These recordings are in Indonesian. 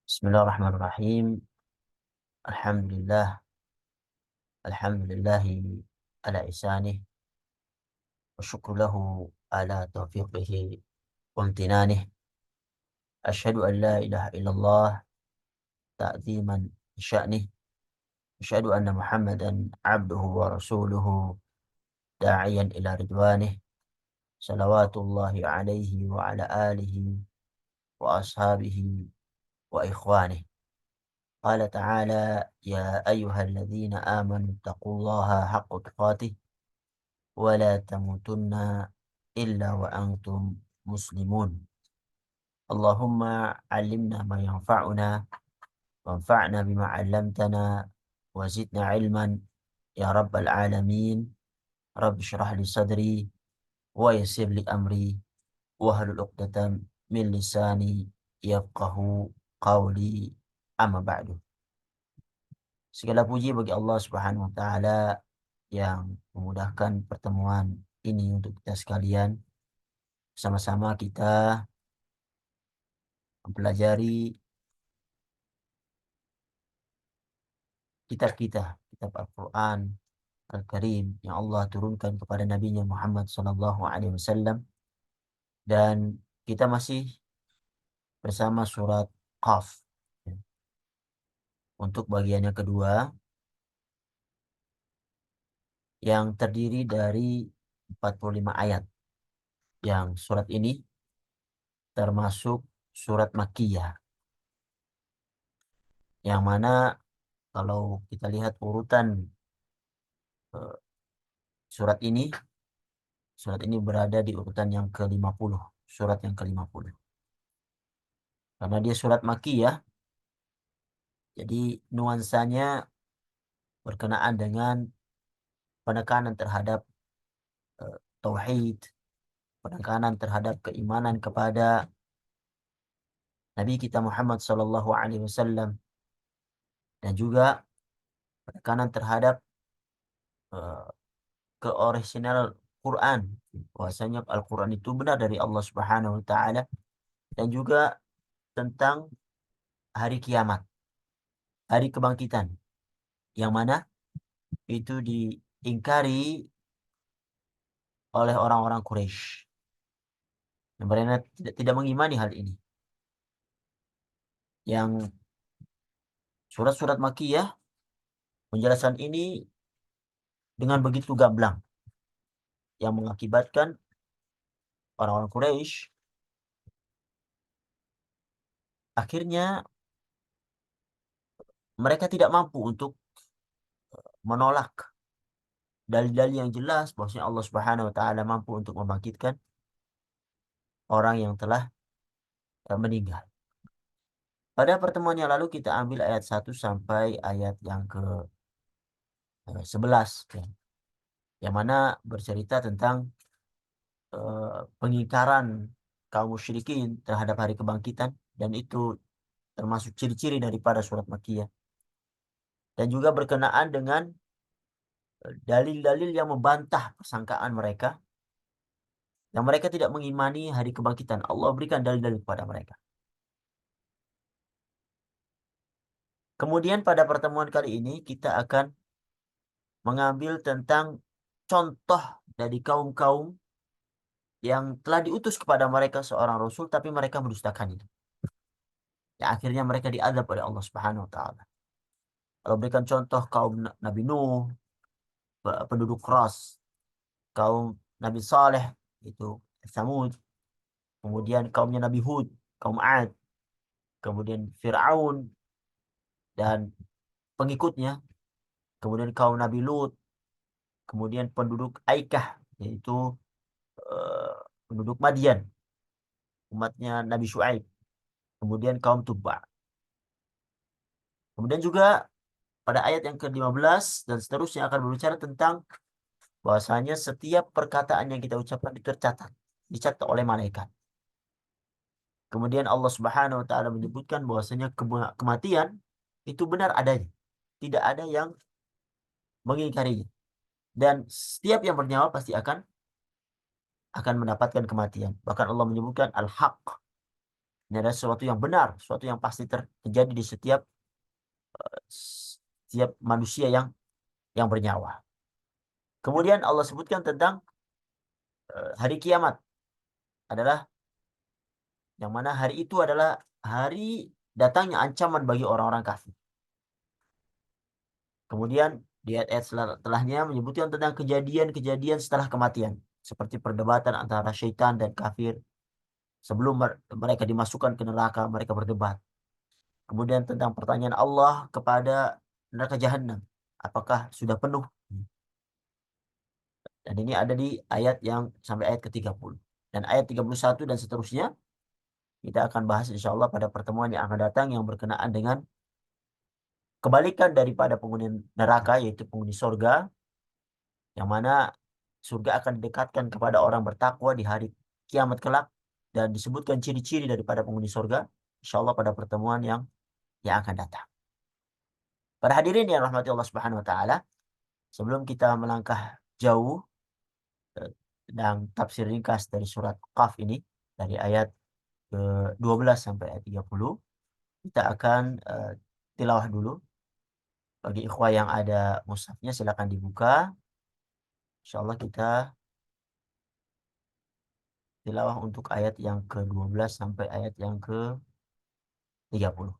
Bismillahirrahmanirrahim. Alhamdulillah, alhamdulillahi ala isanih, wa syukru lahu ala taufiqihi wa amtinanih. Asyhadu an la ilaha illallah ta'ziman sya'nih. Asyhadu anna Muhammadan abduhu wa rasuluhu da'iyan ila ridwanih. Salawatullahi alaihi wa ala alihi wa ashabihi wa ikhwanih. Qala ta'ala ya ayyuhalladzina amanu taqullaha haqqa tuqatih ولا تموتن إلا وأنتم مسلمون. اللهم علمنا ما ينفعنا وانفعنا بما علمتنا وزدنا علما يا رب العالمين. رب اشرح لي صدري ويسر لي أمري واحلل عقدة من لساني يفقه قولي. Amma ba'du. Segala puji bagi Allah Subhanahu wa taala yang memudahkan pertemuan ini untuk kita sekalian. Sama-sama kita mempelajari kitab kita, kitab Al-Quran Al-Karim yang Allah turunkan kepada Nabi-Nya Muhammad SAW. Dan kita masih bersama surat Qaf. Untuk bagian yang kedua, yang terdiri dari 45 ayat. Yang surat ini termasuk surat Makkiyah, yang mana kalau kita lihat urutan surat ini berada di urutan yang ke-50, surat yang ke-50. Karena dia surat Makkiyah, jadi nuansanya berkenaan dengan penekanan terhadap tauhid, penekanan terhadap keimanan kepada Nabi kita Muhammad SAW, dan juga penekanan terhadap keorisinal Quran, bahwasanya Al-Quran itu benar dari Allah Subhanahu wa taala, dan juga tentang hari kiamat, hari kebangkitan, yang mana itu diingkari oleh orang-orang Quraisy. Mereka tidak mengimani hal ini. Yang surat-surat Makkiyah penjelasan ini dengan begitu gamblang, yang mengakibatkan orang-orang Quraisy akhirnya mereka tidak mampu untuk menolak dalil-dalil yang jelas bahwasanya Allah Subhanahu wa taala mampu untuk membangkitkan orang yang telah meninggal. Pada pertemuan yang lalu kita ambil ayat 1 sampai ayat yang ke-11, yang mana bercerita tentang pengingkaran kaum musyrikin terhadap hari kebangkitan, dan itu termasuk ciri-ciri daripada surat Makkiyah. Dan juga berkenaan dengan dalil-dalil yang membantah persangkaan mereka, yang mereka tidak mengimani hari kebangkitan. Allah berikan dalil-dalil kepada mereka. Kemudian pada pertemuan kali ini kita akan mengambil tentang contoh dari kaum-kaum yang telah diutus kepada mereka seorang rasul, tapi mereka mendustakan itu. Ya, akhirnya mereka diazab oleh Allah Subhanahu wa taala. Kalau berikan contoh kaum Nabi Nuh, penduduk Ras, kaum Nabi Saleh itu Tsamud, kemudian kaumnya Nabi Hud, kaum Ad, kemudian Fir'aun dan pengikutnya, kemudian kaum Nabi Lut, kemudian penduduk Aikah, yaitu eh, penduduk Madian, umatnya Nabi Syuaib, kemudian kaum Tubba. Kemudian juga pada ayat yang ke-15 dan seterusnya akan berbicara tentang bahwasanya setiap perkataan yang kita ucapkan dicatat oleh malaikat. Kemudian Allah Subhanahu wa taala menyebutkan bahwasanya kematian itu benar adanya. Tidak ada yang mengingkarinya. Dan setiap yang bernyawa pasti akan mendapatkan kematian. Bahkan Allah menyebutkan al-haq, Ini adalah sesuatu yang benar, sesuatu yang pasti terjadi di setiap manusia yang bernyawa. Kemudian Allah sebutkan tentang hari kiamat adalah yang mana hari itu adalah hari datangnya ancaman bagi orang-orang kafir. Kemudian di ayat-ayat setelahnya menyebutkan tentang kejadian-kejadian setelah kematian, seperti perdebatan antara syaitan dan kafir sebelum mereka dimasukkan ke neraka, mereka berdebat. Kemudian tentang pertanyaan Allah kepada neraka jahanam, apakah sudah penuh? Dan ini ada di ayat yang sampai ayat ke-30. Dan ayat 31 dan seterusnya kita akan bahas insya Allah pada pertemuan yang akan datang yang berkenaan dengan kebalikan daripada penghuni neraka, yaitu penghuni surga, yang mana surga akan didekatkan kepada orang bertakwa di hari kiamat kelak, dan disebutkan ciri-ciri daripada penghuni surga insya Allah pada pertemuan yang akan datang. Para hadirin yang rahmati Allah Subhanahu wa taala, sebelum kita melangkah jauh dan tafsir ringkas dari surat Qaf ini dari ayat ke-12 sampai ayat 30, kita akan tilawah dulu. Bagi ikhwah yang ada mushafnya silakan dibuka. Insyaallah kita tilawah untuk ayat yang ke-12 sampai ayat yang ke-30.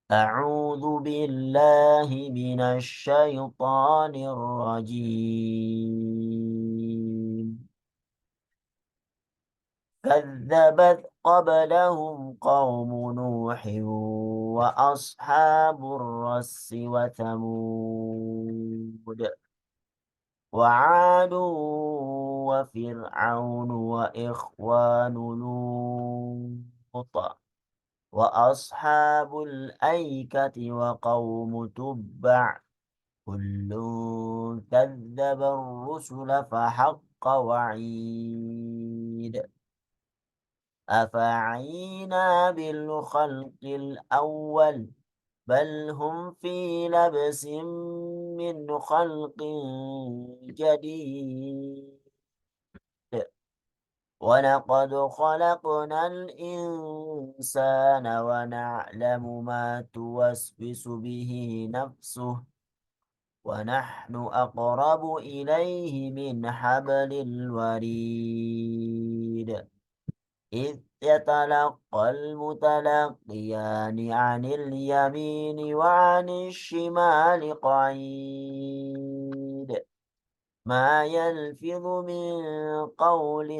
A'udzu billahi minasy syaithanir rajim. كذبت قبلهم قوم نوح وأصحاب الرس وثمود وعاد وفرعون وإخوان لوط وأصحاب الأيكة وقوم تبع كل كذب الرسل فحق وعيد أفعينا بالخلق الأول بل هم في لبس من خلق جديد ولقد خلقنا الإنسان ونعلم ما توسوس به نفسه ونحن أقرب إليه من حبل الوريد إذ يتلقى المتلقيان عن اليمين وعن الشمال قعيد ما يلفظ من قول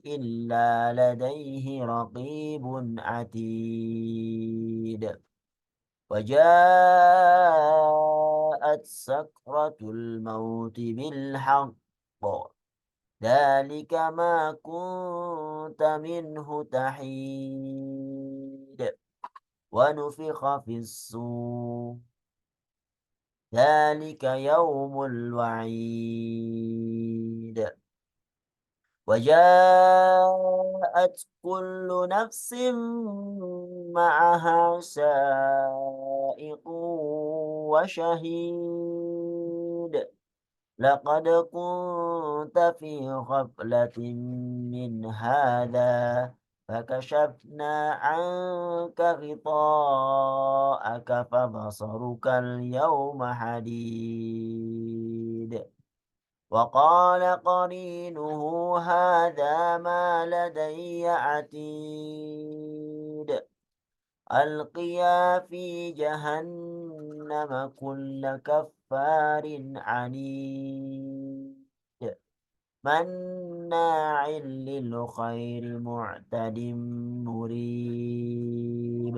إلا لديه رقيب عتيد وجاءت سكرة الموت بالحق ذلك ما كنت منه تحيد ونفخ في الصور ذلك يوم الوعيد وجاءت كل نفس معها سائق وشهيد لقد كنت في غفلة من هذا فكشفنا عنك غطاءك فبصرك اليوم حديد وقال قرينه هذا ما لدي عتيد ألقيا في جهنم كل كفار عنيد مناع للخير معتد مريب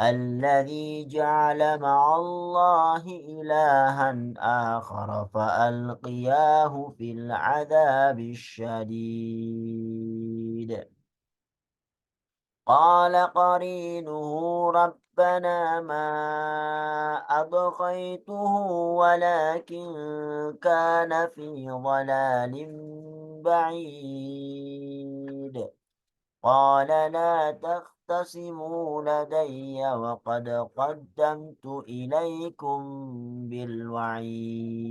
الذي جعل مع الله إلها آخر فألقياه في العذاب الشديد قال قرينه ربنا ما أطغيته ولكن كان في ضلال بعيد قال لا تختصموا لدي وقد قدمت إليكم بالوعيد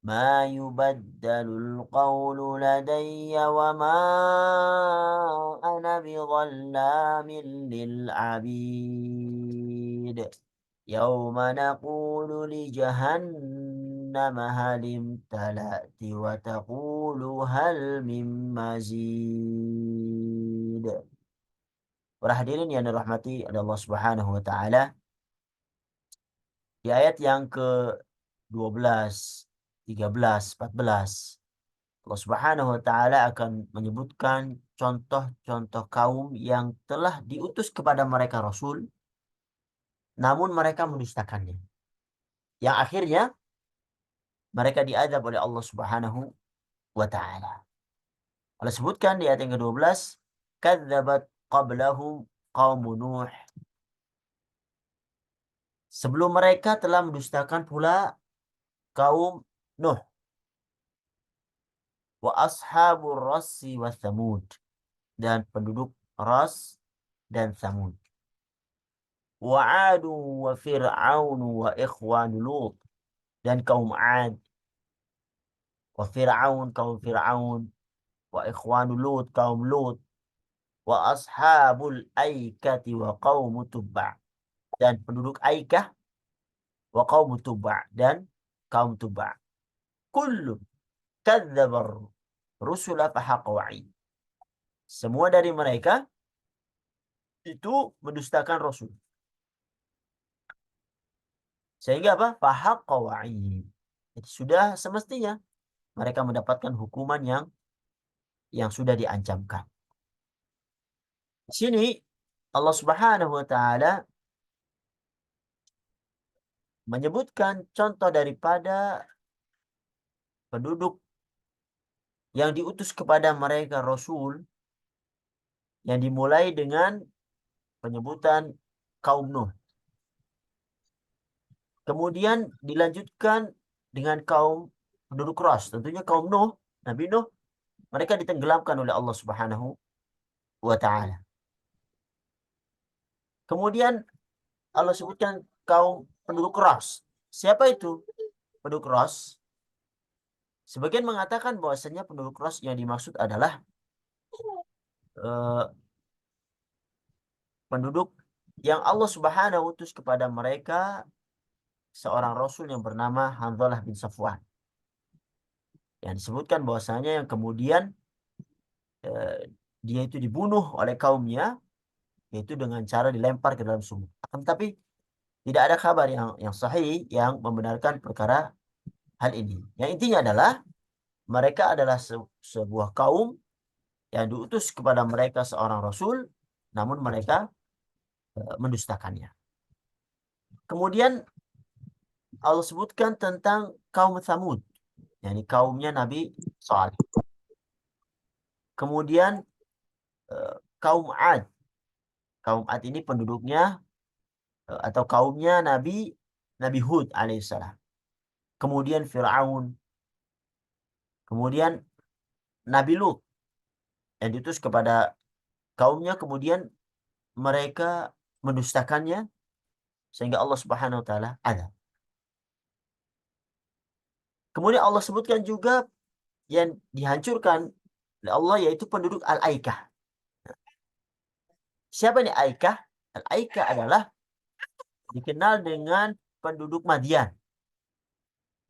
ma yubaddalul qawlu ladayya wa ma ana bidhallamin lil abid. Yawma naqulu li jahannam halim talati wa taqulu hal mim mazid. Para hadirin yang dirahmati oleh Allah Subhanahu wa taala, di ayat yang ke-12, 13, 14, Allah Subhanahu wa taala akan menyebutkan contoh-contoh kaum yang telah diutus kepada mereka rasul, namun mereka mendustakannya. Yang akhirnya mereka diazab oleh Allah Subhanahu wa taala. Allah sebutkan di ayat yang ke-12, kadzabat qablahum qaum Nuh. Sebelum mereka telah mendustakan pula kaum Nuh. Wa ashabur rassi wa thamud. Dan penduduk Ras dan Thamud. Wa adu wa fir'aun wa ikhwan Lut. Dan kaum Ad. Wa fir'aun, kaum Fir'aun. Wa ikhwan Lut, kaum Lut. Wa ashabul aikati wa qaum Tubba. Dan penduduk Aikah wa qaum Tubba. Dan kaum Tubba. Kullu kadzabar rusula fahaqqa wa'id. Semua dari mereka itu mendustakan Rasul. Sehingga apa? Fahaqqa wa'id. Jadi sudah semestinya mereka mendapatkan hukuman yang sudah diancamkan. Di sini Allah Subhanahu wa taala menyebutkan contoh daripada penduduk yang diutus kepada mereka Rasul, yang dimulai dengan penyebutan kaum Nuh. Kemudian dilanjutkan dengan kaum penduduk Ras. Tentunya kaum Nuh, Nabi Nuh, mereka ditenggelamkan oleh Allah Subhanahu wa taala. Kemudian Allah sebutkan kaum penduduk Ras. Siapa itu penduduk Ras? Sebagian mengatakan bahwasanya penduduk Ras yang dimaksud adalah eh, penduduk yang Allah Subhanahu utus kepada mereka seorang rasul yang bernama Hanzalah bin Safwan. Yang disebutkan bahwasanya yang kemudian eh, dia itu dibunuh oleh kaumnya, yaitu dengan cara dilempar ke dalam sumur. Tetapi tidak ada kabar yang sahih yang membenarkan perkara hal ini. Yang intinya adalah mereka adalah sebuah kaum yang diutus kepada mereka seorang rasul, namun mereka mendustakannya. Kemudian Allah sebutkan tentang kaum Thamud, yakni kaumnya Nabi Saleh. Kemudian kaum Ad. Kaum Ad ini penduduknya atau kaumnya Nabi Hud alaihissalam. Kemudian Fir'aun. Kemudian Nabi Lut yang diutus kepada kaumnya, kemudian mereka mendustakannya sehingga Allah Subhanahu wa taala azab. Kemudian Allah sebutkan juga yang dihancurkan oleh Allah yaitu penduduk Al-Aikah. Siapa nih Aikah? Al-Aikah adalah dikenal dengan penduduk Madian,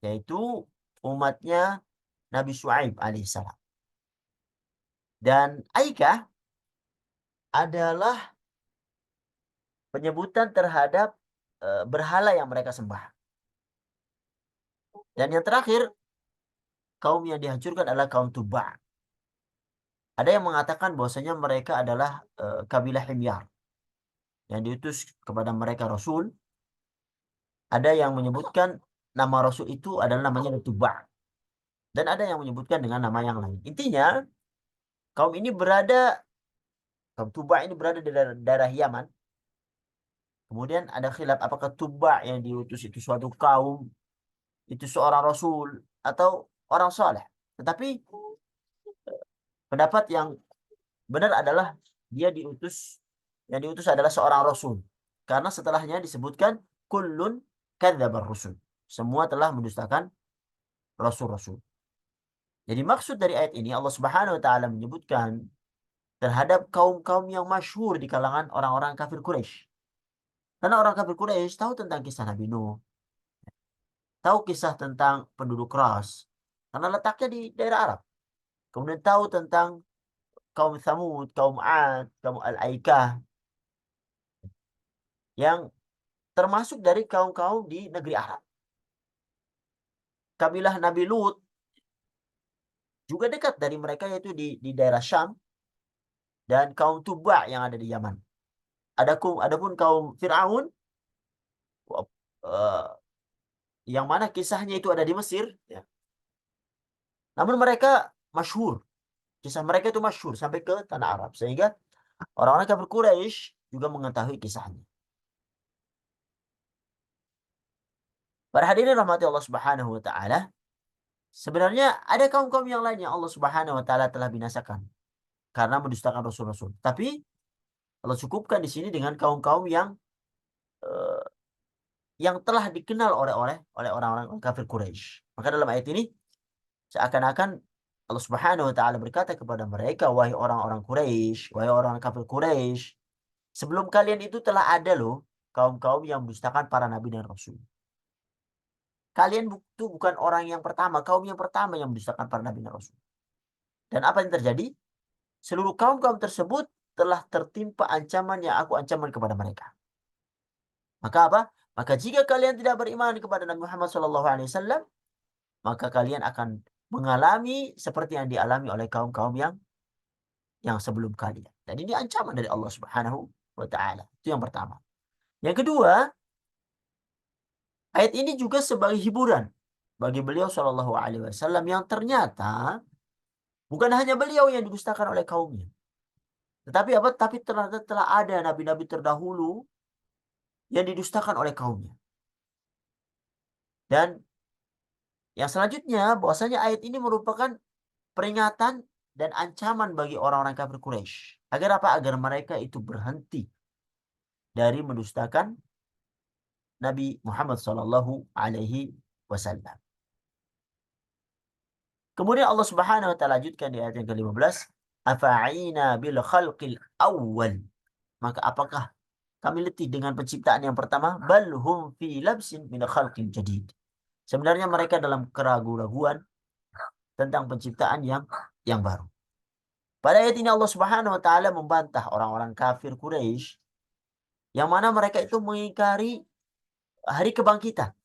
yaitu umatnya Nabi Syuaib alaihissalam. Dan Aikah adalah penyebutan terhadap berhala yang mereka sembah. Dan yang terakhir, kaum yang dihancurkan adalah kaum Tuba. Ada yang mengatakan bahwasanya mereka adalah kabilah Himyar yang diutus kepada mereka Rasul. Ada yang menyebutkan nama Rasul itu adalah namanya Tuba. Dan ada yang menyebutkan dengan nama yang lain. Intinya, kaum ini kaum Tuba ini berada di daerah Yaman. Kemudian ada khilaf apakah Tuba yang diutus itu suatu kaum, itu seorang Rasul, atau orang soleh. Tetapi pendapat yang benar adalah dia yang diutus adalah seorang Rasul. Karena setelahnya disebutkan kullun kadzabar rusul. Semua telah mendustakan rasul-rasul. Jadi maksud dari ayat ini Allah Subhanahu wa taala menyebutkan terhadap kaum-kaum yang masyhur di kalangan orang-orang kafir Quraisy. Karena orang kafir Quraisy tahu tentang kisah Nabi Nuh, tahu kisah tentang penduduk Ras, karena letaknya di daerah Arab. Kemudian tahu tentang kaum Thamud, kaum Ad, kaum Al-Aikah, yang termasuk dari kaum-kaum di negeri Arab. Kabilah Nabi Lut juga dekat dari mereka, yaitu di daerah Syam, dan kaum Tuba yang ada di Yaman. Adapun kaum Fir'aun, eh, yang mana kisahnya itu ada di Mesir, ya. Namun mereka masyhur, kisah mereka itu masyhur sampai ke tanah Arab, sehingga orang-orang kafir Quraisy juga mengetahui kisahnya. Para hadirin rahmati Allah Subhanahu wa taala, sebenarnya ada kaum-kaum yang lain yang Allah Subhanahu wa taala telah binasakan karena mendustakan rasul-rasul. Tapi Allah cukupkan di sini dengan kaum-kaum eh, yang telah dikenal oleh orang-orang kafir Quraisy. Maka dalam ayat ini seakan-akan Allah Subhanahu wa taala berkata kepada mereka, wahai orang-orang Quraisy, wahai orang kafir Quraisy, sebelum kalian itu telah ada loh kaum-kaum yang mendustakan para nabi dan rasul. Kalian itu bukan orang yang pertama, kaum yang pertama yang mendustakan para nabi dan rasul. Dan apa yang terjadi? Seluruh kaum-kaum tersebut telah tertimpa ancaman yang aku ancaman kepada mereka. Maka apa? Maka jika kalian tidak beriman kepada Nabi Muhammad SAW, maka kalian akan mengalami seperti yang dialami oleh kaum-kaum yang sebelum kalian. Dan ini ancaman dari Allah Subhanahu wa taala. Itu yang pertama. Yang kedua, ayat ini juga sebagai hiburan bagi beliau Shallallahu alaihi wasallam yang ternyata bukan hanya beliau yang didustakan oleh kaumnya. Tetapi apa? Tapi ternyata telah ada nabi-nabi terdahulu yang didustakan oleh kaumnya. Dan yang selanjutnya, bahwasanya ayat ini merupakan peringatan dan ancaman bagi orang-orang kafir Quraisy. Agar apa? Agar mereka itu berhenti dari mendustakan Nabi Muhammad Sallallahu Alaihi Wasallam. Kemudian Allah Subhanahu Wa Taala lanjutkan di ayat yang ke-15, Afa'ina bil khalqil awal. Maka apakah kami letih dengan penciptaan yang pertama? Bal hum fi labsin min khalqin jadid. Sebenarnya mereka dalam keraguan-raguan tentang penciptaan yang baru. Pada ayat ini Allah Subhanahu wa taala membantah orang-orang kafir Quraisy yang mana mereka itu mengingkari hari kebangkitan.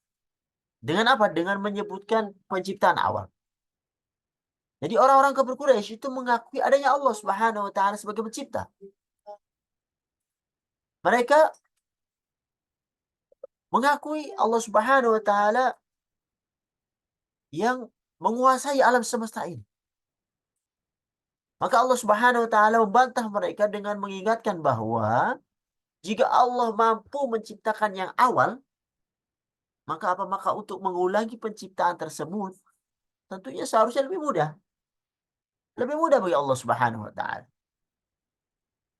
Dengan apa? Dengan menyebutkan penciptaan awal. Jadi orang-orang kafir Quraisy itu mengakui adanya Allah Subhanahu wa taala sebagai pencipta. Mereka mengakui Allah Subhanahu wa taala yang menguasai alam semesta ini. Maka Allah Subhanahu wa taala membantah mereka dengan mengingatkan bahwa jika Allah mampu menciptakan yang awal, maka apa? Maka untuk mengulangi penciptaan tersebut tentunya seharusnya lebih mudah. Lebih mudah bagi Allah Subhanahu wa taala.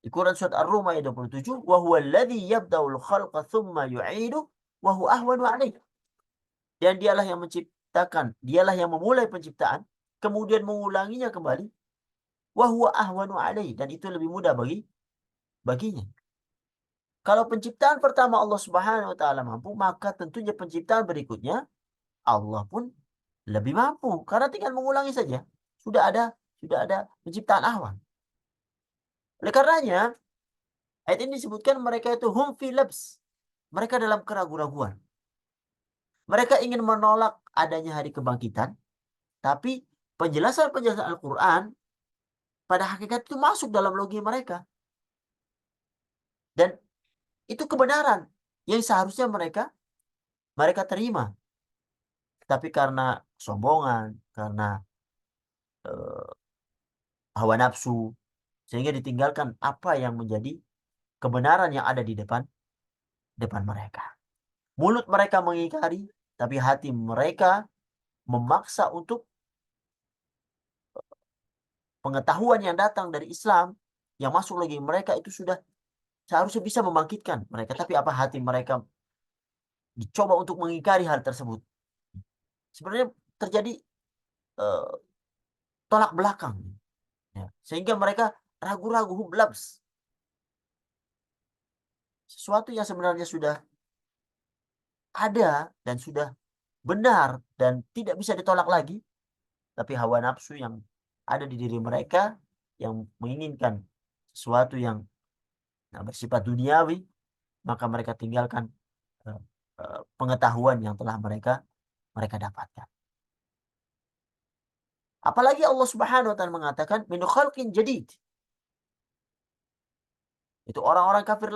Di Quran surat Ar-Rum ayat 27, "Wa huwa alladzi yabda'ul khalqa tsumma yu'iduhu wa huwa ahwanu 'alaihi." Dan dialah yang menciptakan, dialah yang memulai penciptaan, kemudian mengulanginya kembali, wa huwa ahwanu 'alaihi, dan itu lebih mudah baginya. Kalau penciptaan pertama Allah Subhanahu wa taala mampu, maka tentunya penciptaan berikutnya Allah pun lebih mampu karena tinggal mengulangi saja. Sudah ada penciptaan awal. Oleh karenanya, ayat ini disebutkan mereka itu hum fi labs. Mereka dalam keraguan-raguan. Mereka ingin menolak adanya hari kebangkitan, tapi penjelasan-penjelasan Al-Quran pada hakikat itu masuk dalam logika mereka. Dan itu kebenaran yang seharusnya mereka terima. Tapi karena sombongan, karena eh, hawa nafsu, sehingga ditinggalkan apa yang menjadi kebenaran yang ada di depan mereka. Mulut mereka mengingkari, tapi hati mereka memaksa untuk pengetahuan yang datang dari Islam yang masuk lagi mereka itu sudah seharusnya bisa membangkitkan mereka. Tapi apa? Hati mereka dicoba untuk mengingkari hal tersebut. Sebenarnya terjadi eh, tolak belakang. Ya. Sehingga mereka ragu-ragu, hublabs. Sesuatu yang sebenarnya sudah ada dan sudah benar dan tidak bisa ditolak lagi, tapi hawa nafsu yang ada di diri mereka yang menginginkan sesuatu yang bersifat duniawi, maka mereka tinggalkan eh, pengetahuan yang telah mereka dapatkan. Apalagi Allah Subhanahu wa taala mengatakan min khalqin jadid. Itu orang-orang kafir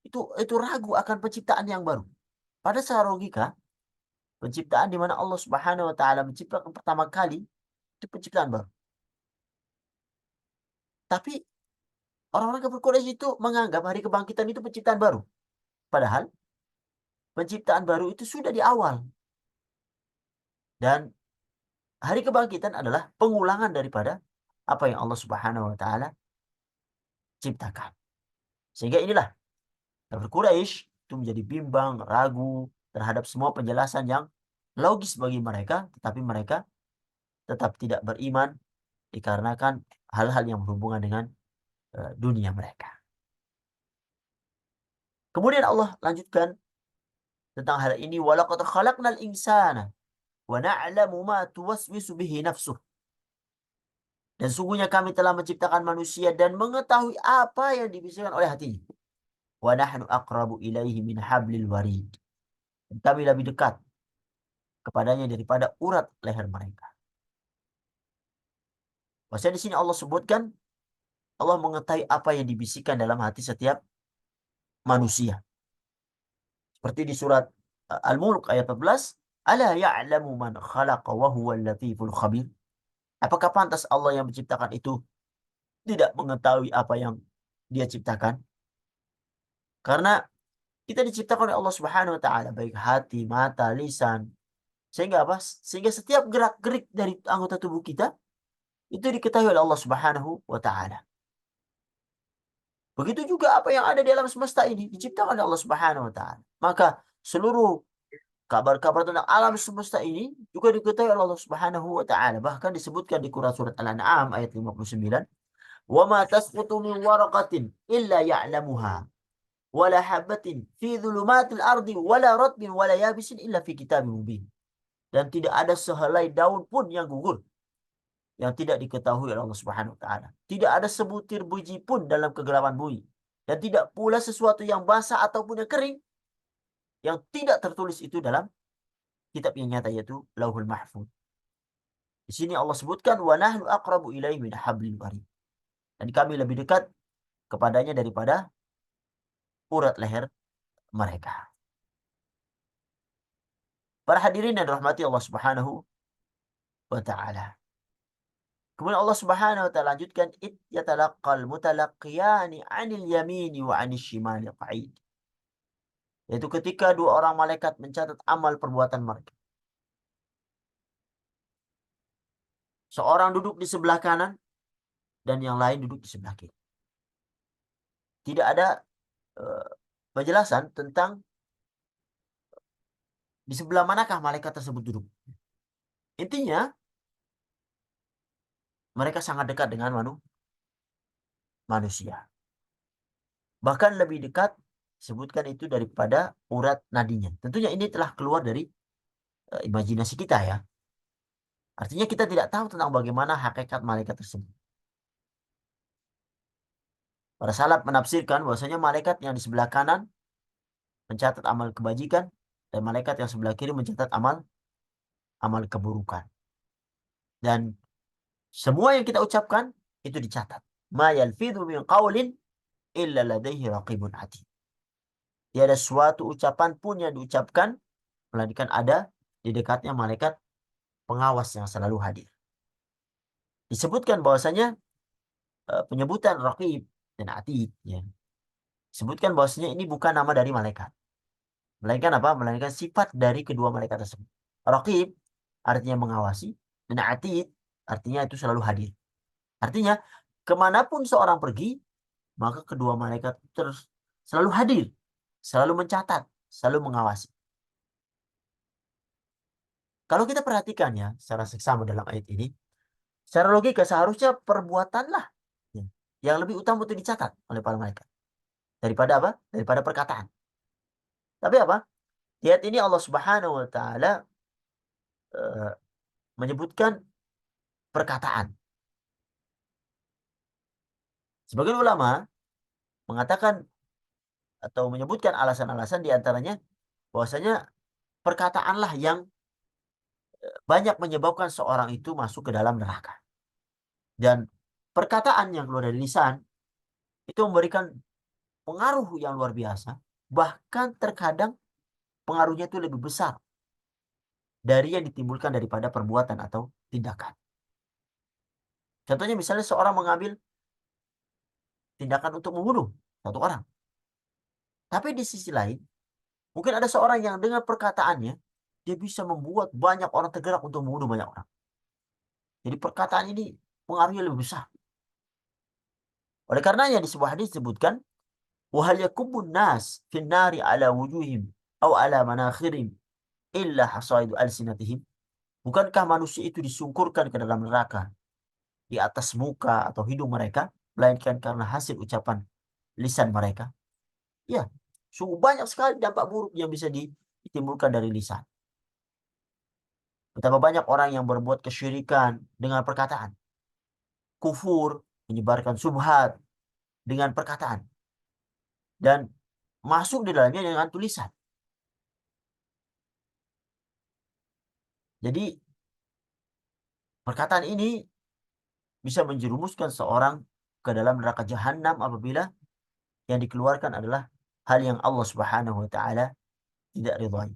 itu ragu akan penciptaan yang baru. Pada secara logika, penciptaan di mana Allah Subhanahu wa taala menciptakan pertama kali itu penciptaan baru. Tapi orang-orang kafir Quraisy itu menganggap hari kebangkitan itu penciptaan baru. Padahal penciptaan baru itu sudah di awal. Dan hari kebangkitan adalah pengulangan daripada apa yang Allah Subhanahu wa taala ciptakan. Sehingga inilah kafir Quraisy itu menjadi bimbang, ragu terhadap semua penjelasan yang logis bagi mereka, tetapi mereka tetap tidak beriman dikarenakan hal-hal yang berhubungan dengan dunia mereka. Kemudian Allah lanjutkan tentang hal ini, walaqad khalaqnal insana wa na'lamu ma tuwaswisu bihi nafsuh. Dan sungguhnya kami telah menciptakan manusia dan mengetahui apa yang dibisikkan oleh hatinya. Wa nahnu aqrabu ilaihi min hablil warid. Dan kami lebih dekat kepadanya daripada urat leher mereka. Maksudnya di sini Allah sebutkan Allah mengetahui apa yang dibisikkan dalam hati setiap manusia. Seperti di surat Al-Mulk ayat 14, ala ya'lamu man khalaqa wa huwal latiful khabir. Apakah pantas Allah yang menciptakan itu tidak mengetahui apa yang dia ciptakan? Karena kita diciptakan oleh Allah Subhanahu wa taala baik hati, mata, lisan. Sehingga apa? Sehingga setiap gerak-gerik dari anggota tubuh kita itu diketahui oleh Allah Subhanahu wa taala. Begitu juga apa yang ada di alam semesta ini diciptakan oleh Allah Subhanahu wa taala. Maka seluruh kabar-kabar tentang alam semesta ini juga diketahui oleh Allah Subhanahu wa taala. Bahkan disebutkan di Quran surat Al-An'am ayat 59, "Wa ma tasqutu min waraqatin illa ya'lamuha, wa la habatin fi dhulumatil ardi wa la ratbin wa la yabisin illa fi kitabim mubin." Dan tidak ada sehelai daun pun yang gugur yang tidak diketahui oleh Allah Subhanahu wa taala. Tidak ada sebutir biji pun dalam kegelapan bumi. Dan tidak pula sesuatu yang basah ataupun yang kering yang tidak tertulis itu dalam kitab yang nyata, yaitu Lauhul Mahfuz. Di sini Allah sebutkan wa nahnu aqrabu ilaihi min hablil warid. Dan kami lebih dekat kepadanya daripada urat leher mereka. Para hadirin yang dirahmati Allah Subhanahu wa taala. Kemudian Allah Subhanahu wa taala lanjutkan, id yatalaqqal mutalaqiyani 'anil yamini wa 'anil shimali qa'id. Yaitu ketika dua orang malaikat mencatat amal perbuatan mereka. Seorang duduk di sebelah kanan dan yang lain duduk di sebelah kiri. Tidak ada penjelasan tentang di sebelah manakah malaikat tersebut duduk. Intinya mereka sangat dekat dengan manusia. Bahkan lebih dekat sebutkan itu daripada urat nadinya. Tentunya ini telah keluar dari imajinasi kita ya. Artinya kita tidak tahu tentang bagaimana hakikat malaikat tersebut. Para salaf menafsirkan bahwasanya malaikat yang di sebelah kanan mencatat amal kebajikan dan malaikat yang sebelah kiri mencatat amal keburukan. Dan semua yang kita ucapkan itu dicatat. Ma yalfidhu min qawlin illa ladaihi raqibun atid. Tiada suatu ucapan pun yang diucapkan melainkan ada di dekatnya malaikat pengawas yang selalu hadir. Disebutkan bahwasanya penyebutan raqib dan atid ya. Disebutkan bahwasanya ini bukan nama dari malaikat. Melainkan apa? Melainkan sifat dari kedua malaikat tersebut. Raqib artinya mengawasi dan atid artinya itu selalu hadir. Artinya kemanapun seorang pergi, maka kedua malaikat terus selalu hadir, selalu mencatat, selalu mengawasi. Kalau kita perhatikan ya secara seksama dalam ayat ini, secara logika seharusnya perbuatanlah ya, yang lebih utama untuk dicatat oleh para malaikat daripada apa? Daripada perkataan. Tapi apa? Di ayat ini Allah Subhanahu wa taala eh, menyebutkan perkataan. Sebagian ulama mengatakan atau menyebutkan alasan-alasan di antaranya bahwasanya perkataanlah yang banyak menyebabkan seorang itu masuk ke dalam neraka. Dan perkataan yang keluar dari lisan itu memberikan pengaruh yang luar biasa, bahkan terkadang pengaruhnya itu lebih besar dari yang ditimbulkan daripada perbuatan atau tindakan. Contohnya misalnya seorang mengambil tindakan untuk membunuh satu orang. Tapi di sisi lain, mungkin ada seorang yang dengan perkataannya, dia bisa membuat banyak orang tergerak untuk membunuh banyak orang. Jadi perkataan ini pengaruhnya lebih besar. Oleh karenanya di sebuah hadis disebutkan, "Wa hal yakubbun nas fin nari ala wujuhim aw ala manakhirihim illa hasaidu alsinatihim." Bukankah manusia itu disungkurkan ke dalam neraka di atas muka atau hidung mereka, melainkan karena hasil ucapan lisan mereka? Ya, sungguh banyak sekali dampak buruk yang bisa ditimbulkan dari lisan. Betapa banyak orang yang berbuat kesyirikan dengan perkataan, kufur, menyebarkan subhat dengan perkataan, dan masuk di dalamnya dengan tulisan. Jadi perkataan ini bisa menjerumuskan seorang ke dalam neraka jahanam apabila yang dikeluarkan adalah hal yang Allah Subhanahu wa taala tidak ridhai.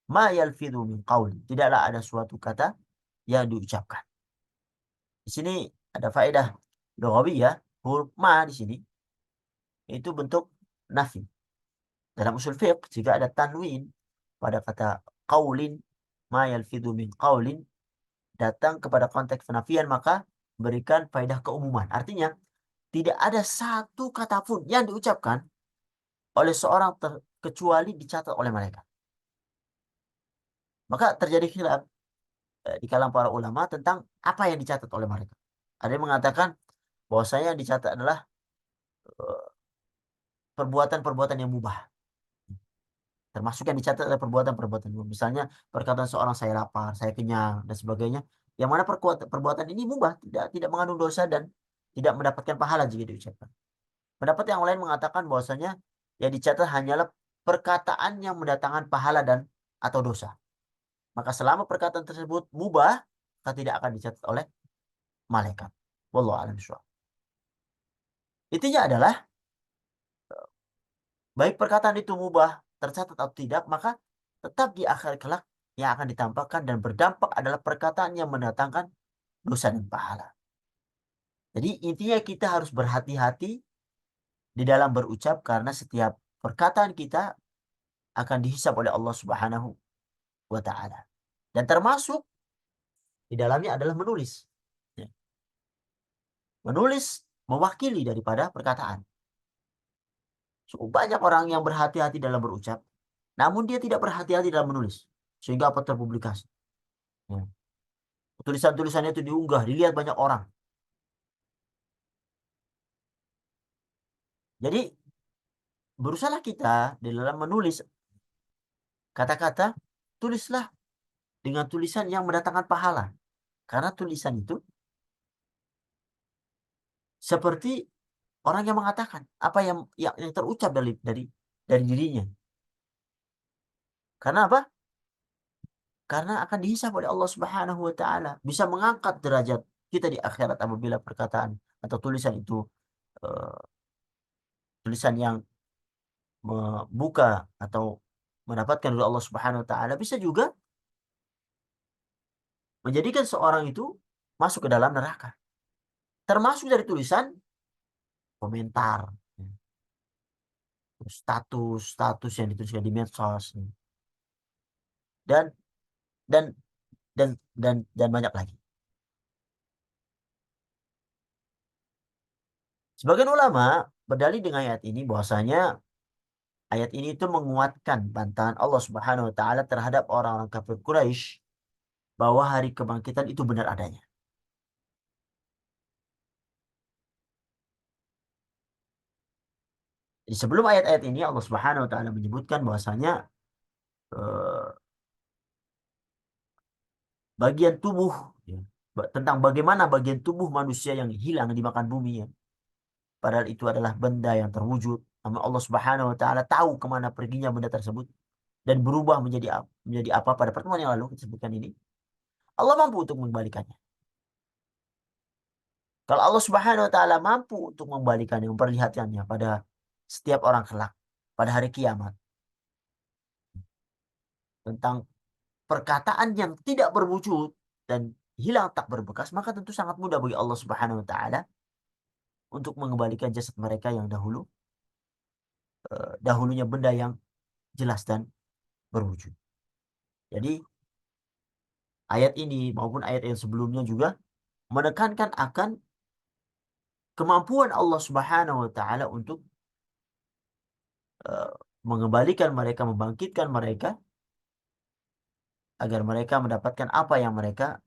Ma yalfidhu min qaul. Tidaklah ada suatu kata yang diucapkan. Di sini ada faedah lughawiyah, huruf ma di sini itu bentuk nafi. Dalam usul fiqh jika ada tanwin pada kata qaulin, ma yalfidhu min qaulin, datang kepada konteks penafian maka berikan faedah keumuman. Artinya tidak ada satu kata pun yang diucapkan oleh seorang kecuali dicatat oleh mereka. Maka terjadi khilaf di kalangan para ulama tentang apa yang dicatat oleh mereka. Ada yang mengatakan bahwasanya yang dicatat adalah eh, perbuatan-perbuatan yang mubah. Termasuk yang dicatat adalah perbuatan-perbuatan mubah. Misalnya perkataan seorang saya lapar, saya kenyang dan sebagainya. Yang mana perbuatan ini mubah, tidak mengandung dosa dan tidak mendapatkan pahala jika diucapkan. Pendapat yang lain mengatakan bahwasanya yang dicatat hanyalah perkataan yang mendatangkan pahala dan atau dosa. Maka selama perkataan tersebut mubah, maka tidak akan dicatat oleh malaikat. Wallahu a'lam bishawab. Intinya adalah baik perkataan itu mubah tercatat atau tidak, maka tetap di akhir kelak yang akan ditampakkan dan berdampak adalah perkataan yang mendatangkan dosa dan pahala. Jadi intinya kita harus berhati-hati di dalam berucap karena setiap perkataan kita akan dihisab oleh Allah Subhanahu wa taala. Dan termasuk di dalamnya adalah menulis. Ya. Menulis mewakili daripada perkataan. Cukup banyak orang yang berhati-hati dalam berucap, namun dia tidak berhati-hati dalam menulis, sehingga apa terpublikasi. Ya. Tulisan-tulisannya itu diunggah, dilihat banyak orang. Jadi berusahalah kita di dalam menulis kata-kata, tulislah dengan tulisan yang mendatangkan pahala. Karena tulisan itu seperti orang yang mengatakan apa yang terucap dari dirinya. Karena apa? Karena akan dihisab oleh Allah Subhanahu wa taala, bisa mengangkat derajat kita di akhirat apabila perkataan atau tulisan itu eh, tulisan yang membuka atau mendapatkan dari Allah Subhanahu wa taala, bisa juga menjadikan seorang itu masuk ke dalam neraka. Termasuk dari tulisan komentar, status yang dituliskan di medsos, dan dan dan banyak lagi. Sebagian ulama berdalil dengan ayat ini bahwasanya ayat ini itu menguatkan bantahan Allah Subhanahu wa taala terhadap orang-orang kafir Quraisy bahwa hari kebangkitan itu benar adanya. Jadi sebelum ayat-ayat ini Allah Subhanahu wa taala menyebutkan bahwasanya eh, bagian tubuh ya, tentang bagaimana bagian tubuh manusia yang hilang dimakan bumi ya. Padahal itu adalah benda yang terwujud. Namun Allah Subhanahu wa taala tahu kemana perginya benda tersebut dan berubah menjadi apa pada pertemuan yang lalu kita sebutkan ini. Allah mampu untuk mengembalikannya. Kalau Allah Subhanahu wa taala mampu untuk mengembalikannya, memperlihatkannya pada setiap orang kelak pada hari kiamat tentang perkataan yang tidak berwujud dan hilang tak berbekas, maka tentu sangat mudah bagi Allah Subhanahu wa taala untuk mengembalikan jasad mereka yang dahulunya benda yang jelas dan berwujud. Jadi ayat ini maupun ayat yang sebelumnya juga menekankan akan kemampuan Allah Subhanahu wa taala untuk eh, mengembalikan mereka, membangkitkan mereka agar mereka mendapatkan apa yang mereka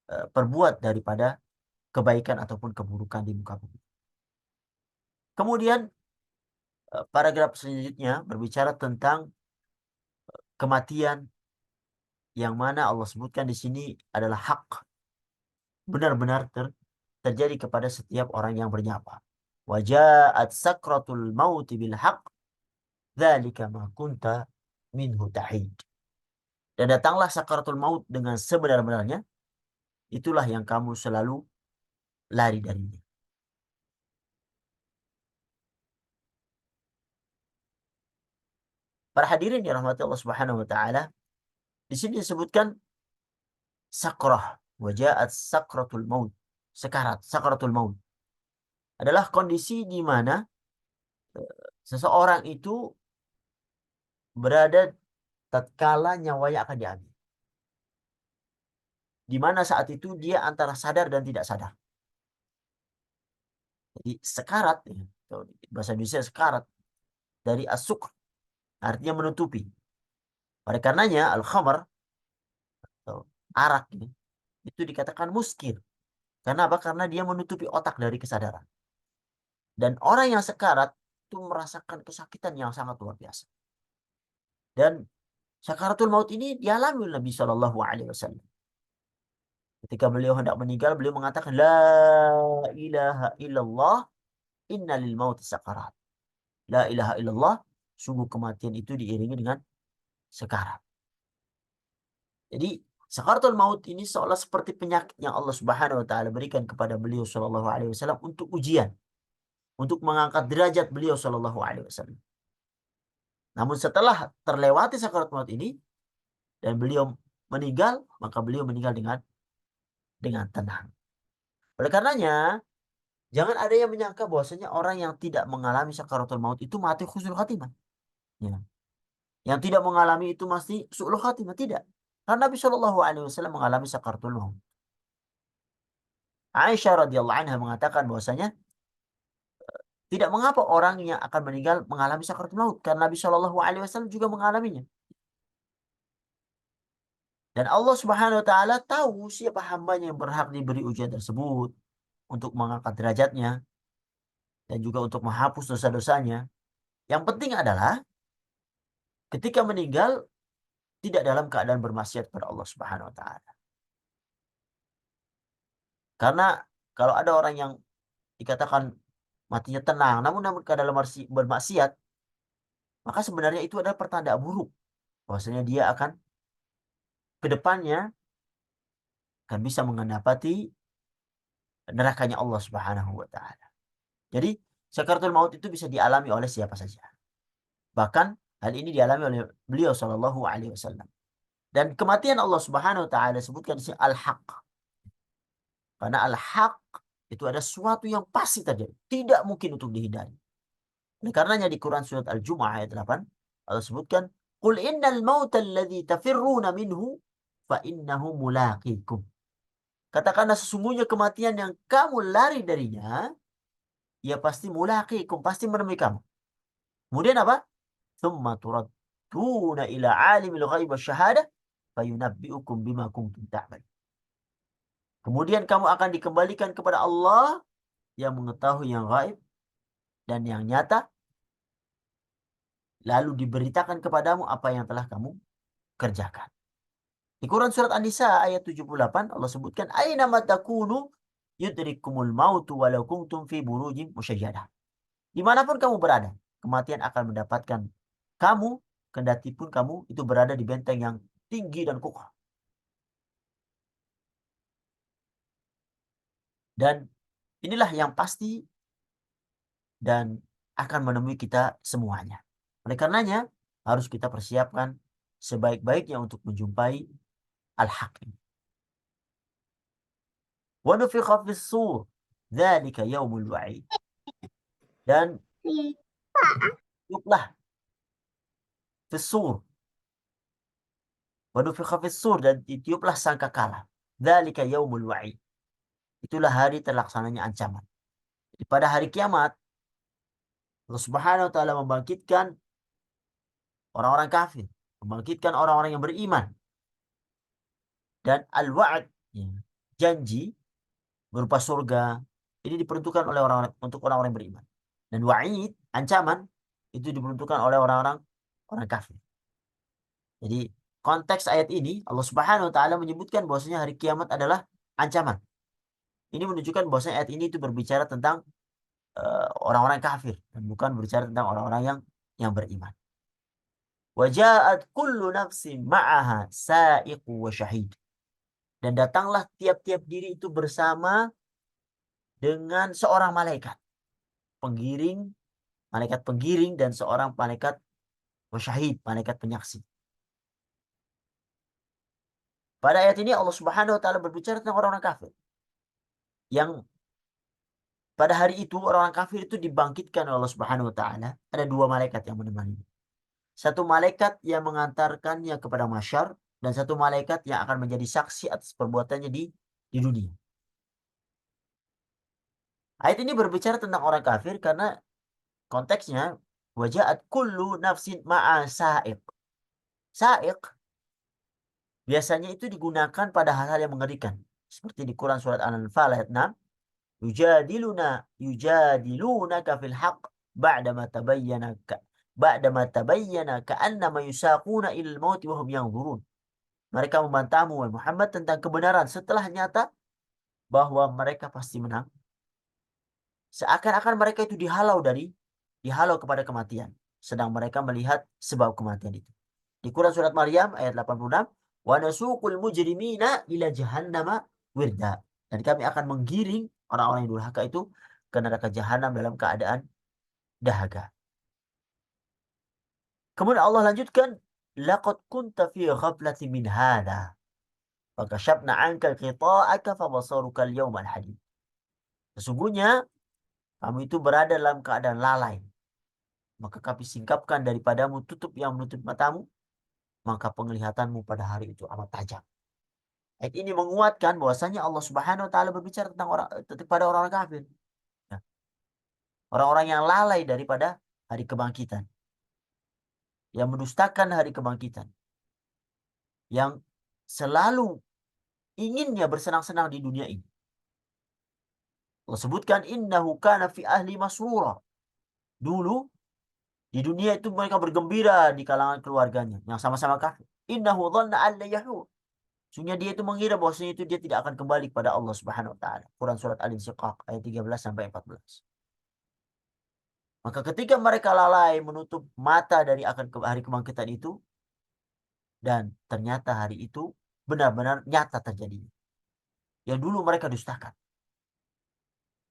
perbuat daripada kebaikan ataupun keburukan di muka bumi. Kemudian paragraf selanjutnya berbicara tentang kematian yang mana Allah sebutkan di sini adalah hak, benar-benar terjadi kepada setiap orang yang bernyawa. Waja'at sakratul maut bil haq, dzalika ma kunta minhu tahid. Dan datanglah sakaratul maut dengan sebenar-benarnya, itulah yang kamu selalu lari darinya. Para hadirin yang rahmati Allah Subhanahu wa taala, di sini disebutkan sakrah, waja'at sakratul maut. Sekarat, sakaratul maut adalah kondisi di mana seseorang itu berada tatkala nyawanya akan diambil. Di mana saat itu dia antara sadar dan tidak sadar. Jadi sekarat, ya, bahasa Indonesia sekarat dari asuk, artinya menutupi. Oleh karenanya al-khamar atau arak ini, itu dikatakan muskir. Karena apa? Karena dia menutupi otak dari kesadaran. Dan orang yang sekarat itu merasakan kesakitan yang sangat luar biasa. Dan sakaratul maut ini dialami oleh Nabi Shallallahu Alaihi Wasallam. Ketika beliau hendak meninggal, beliau mengatakan, La ilaha illallah, inna lil mauti sakarat. La ilaha illallah, sungguh kematian itu diiringi dengan sekarat. Jadi, sakaratul maut ini seolah seperti penyakit yang Allah Subhanahu wa taala berikan kepada beliau Shallallahu Alaihi Wasallam untuk ujian, untuk mengangkat derajat beliau Shallallahu Alaihi Wasallam. Namun setelah terlewati sakaratul maut ini dan beliau meninggal, maka beliau meninggal dengan tenang. Oleh karenanya, jangan ada yang menyangka bahwasanya orang yang tidak mengalami sakaratul maut itu mati husnul khatimah. Ya. Yang tidak mengalami itu mesti su'ul khatimah. Tidak. Karena Nabi Shallallahu Alaihi Wasallam mengalami sakaratul maut. Aisyah radhiyallahu anha mengatakan bahwasanya tidak mengapa orang yang akan meninggal mengalami sakaratul maut. Karena Nabi Shallallahu Alaihi Wasallam juga mengalaminya. Dan Allah Subhanahu Wa Taala tahu siapa hambanya yang berhak diberi ujian tersebut untuk mengangkat derajatnya dan juga untuk menghapus dosa-dosanya. Yang penting adalah ketika meninggal tidak dalam keadaan bermaksiat kepada Allah Subhanahu wa taala. Karena kalau ada orang yang dikatakan matinya tenang namun keadaan bermaksiat, maka sebenarnya itu adalah pertanda buruk bahwasanya dia akan ke depannya akan bisa mendapati nerakanya Allah Subhanahu wa taala. Jadi sakaratul maut itu bisa dialami oleh siapa saja. Bahkan hal ini dialami oleh beliau sallallahu alaihi wasallam. Dan kematian Allah Subhanahu wa taala disebutkan di sini al-haq. Karena al-haq itu ada sesuatu yang pasti terjadi, tidak mungkin untuk dihindari. Oleh karenanya di Quran surat Al-Jumu'ah ayat 8 Allah sebutkan, "Qul innal mauta alladzi tafirruna minhu fa innahu mulaqikum." Katakanlah sesungguhnya kematian yang kamu lari darinya, ya pasti mulaqikum, pasti menemui kamu. Kemudian apa? Tsumma turadduna ila alimil ghaib wasyahadah fayunabbi'ukum bima kuntum ta'mal. Kemudian kamu akan dikembalikan kepada Allah yang mengetahui yang gaib dan yang nyata, lalu diberitakan kepadamu apa yang telah kamu kerjakan. Di Quran surat An-Nisa ayat 78 Allah sebutkan aina matakunu yudrikumul mautu walau kuntum fi burujim musyayyadah. Dimanapun kamu berada, kematian akan mendapatkan kamu, kendati pun kamu itu berada di benteng yang tinggi dan kokoh. Dan inilah yang pasti dan akan menemui kita semuanya. Oleh karenanya, harus kita persiapkan sebaik-baiknya untuk menjumpai al-haq ini. Wa nufikha fis-sur, dzalika yaumul wa'id. Dan tiuplah fis-sur. Wa nufikha fis-sur, dan ditiuplah sangkakala. Dzalika yaumul wa'id. Itulah hari terlaksananya ancaman. Jadi pada hari kiamat, Allah Subhanahu wa taala membangkitkan orang-orang kafir, membangkitkan orang-orang yang beriman. Dan al-wa'd, ya, janji berupa surga, ini diperuntukkan oleh orang untuk orang-orang yang beriman. Dan wa'id, ancaman, itu diperuntukkan oleh orang-orang kafir. Jadi konteks ayat ini Allah Subhanahu wa taala menyebutkan bahwasanya hari kiamat adalah ancaman. Ini menunjukkan bahwasanya ayat ini itu berbicara tentang orang-orang kafir dan bukan berbicara tentang orang-orang yang beriman. Wa ja'at kullu nafsin ma'aha sa'iqu wa syahid. Dan datanglah tiap-tiap diri itu bersama dengan seorang malaikat penggiring, malaikat penggiring dan seorang malaikat wasyahid, malaikat penyaksi. Pada ayat ini Allah Subhanahu wa taala berbicara tentang orang-orang kafir. Yang pada hari itu orang-orang kafir itu dibangkitkan oleh Allah Subhanahu wa taala. Ada dua malaikat yang menemani. Satu malaikat yang mengantarkannya kepada mahsyar dan satu malaikat yang akan menjadi saksi atas perbuatannya di dunia. Ayat ini berbicara tentang orang kafir karena konteksnya waja'at kullu nafsin ma'a sa'iq. Sa'iq biasanya itu digunakan pada hal-hal yang mengerikan. Seperti di Quran surat Al-Anfal ayat 6. Yujadilunaka fil haqq ba'dama tabayyana ka'annama yusaquna ilal mauti wa hum yanzurun. Mereka membantahmu wahai Muhammad tentang kebenaran setelah nyata bahwa mereka pasti menang. Seakan-akan mereka itu dihalau kepada kematian, sedang mereka melihat sebab kematian itu. Di Quran surat Maryam ayat 86, wa nasuqul mujrimina ila jahannama wirda. Dan kami akan menggiring orang-orang yang durhaka itu ke neraka jahanam dalam keadaan dahaga. Kemudian Allah lanjutkan, laqad kunta fi ghaflatin min hadha fakashafna 'anka ghita'aka fabasaruka al-yawma al-hadid. Sesungguhnya kamu itu berada dalam keadaan lalai, maka kami singkapkan daripadamu tutup yang menutup matamu, maka penglihatanmu pada hari itu amat tajam. Ayat ini menguatkan bahwasanya Allah Subhanahu wa taala berbicara tentang kepada orang-orang kafir. Ya. Orang-orang yang lalai daripada hari kebangkitan. Yang mendustakan hari kebangkitan. Yang selalu inginnya bersenang-senang di dunia ini. Allah sebutkan innahu kana fi ahli masrura. Dulu di dunia itu mereka bergembira di kalangan keluarganya yang sama-sama kafir. Innahu dhanna an la yahur. Sungguh dia itu mengira bahwasanya itu dia tidak akan kembali kepada Allah Subhanahu wa taala. Quran surat Al-Insyiqaq ayat 13 sampai 14. Maka ketika mereka lalai menutup mata dari akan hari kebangkitan itu, dan ternyata hari itu benar-benar nyata terjadi. Yang dulu mereka dustakan.